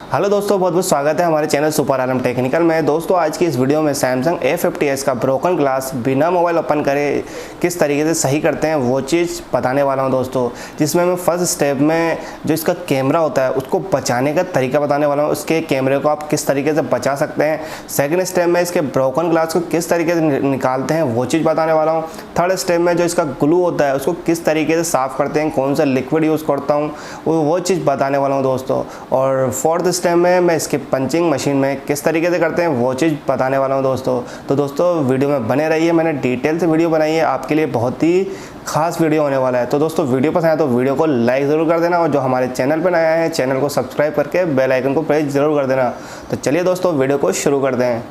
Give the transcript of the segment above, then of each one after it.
Hello दोस्तों, बहुत बहुत स्वागत है हमारे चैनल सुपर आलम टेक्निकल में। दोस्तों आज की इस वीडियो में सैमसंग A50s का ब्रोकन ग्लास बिना मोबाइल ओपन करे किस तरीके से सही करते हैं वो चीज़ बताने वाला हूं दोस्तों। जिसमें मैं फर्स्ट स्टेप में जो इसका कैमरा होता है उसको बचाने का तरीका बताने वाला हूँ, उसके कैमरे को आप किस तरीके से बचा सकते हैं। सेकेंड स्टेप में इसके ब्रोकन ग्लास को किस तरीके से निकालते हैं वो चीज़ बताने वाला हूँ। थर्ड स्टेप में जो इसका ग्लू होता है उसको किस तरीके से साफ़ करते हैं, कौन सा लिक्विड यूज़ करता हूँ वो चीज़ बताने वाला हूँ दोस्तों। और फोर्थ स्टेप में मैं इसके पंचिंग मशीन में किस तरीके से करते हैं वो चीज़ बताने वाला हूँ दोस्तों। तो दोस्तों वीडियो में बने रहिए, मैंने डिटेल से वीडियो बनाई है आपके लिए, बहुत ही खास वीडियो होने वाला है। तो दोस्तों वीडियो पसंद आए तो वीडियो को लाइक ज़रूर कर देना, और जो हमारे चैनल पर नया है चैनल को सब्सक्राइब करके बेल आइकन को प्रेस ज़रूर कर देना। तो चलिए दोस्तों वीडियो को शुरू करते हैं।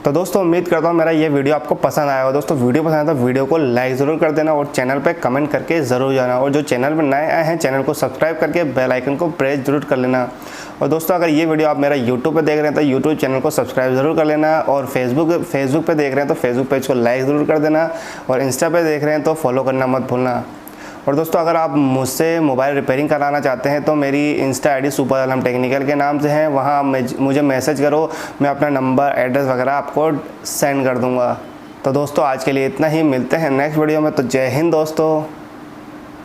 तो दोस्तों उम्मीद करता हूँ मेरा ये वीडियो आपको पसंद आया होगा। दोस्तों वीडियो पसंद आया तो वीडियो को लाइक ज़रूर कर देना और चैनल पे कमेंट करके ज़रूर जाना, और जो चैनल पर नए आए हैं चैनल को सब्सक्राइब करके बेल आइकन को प्रेस जरूर कर लेना। और दोस्तों अगर ये वीडियो आप मेरा यूट्यूब पे देख रहे हैं तो यूट्यूब चैनल को सब्सक्राइब ज़रूर कर लेना, और फेसबुक पे देख रहे हैं तो फेसबुक पेज को लाइक ज़रूर कर देना, और इंस्टा पे देख रहे हैं तो फॉलो करना मत भूलना। और दोस्तों अगर आप मुझसे मोबाइल रिपेयरिंग कराना चाहते हैं तो मेरी इंस्टा आईडी सुपरआलम टेक्निकल के नाम से है, वहाँ मुझे मैसेज करो, मैं अपना नंबर एड्रेस वगैरह आपको सेंड कर दूँगा। तो दोस्तों आज के लिए इतना ही, मिलते हैं नेक्स्ट वीडियो में। तो जय हिंद दोस्तों।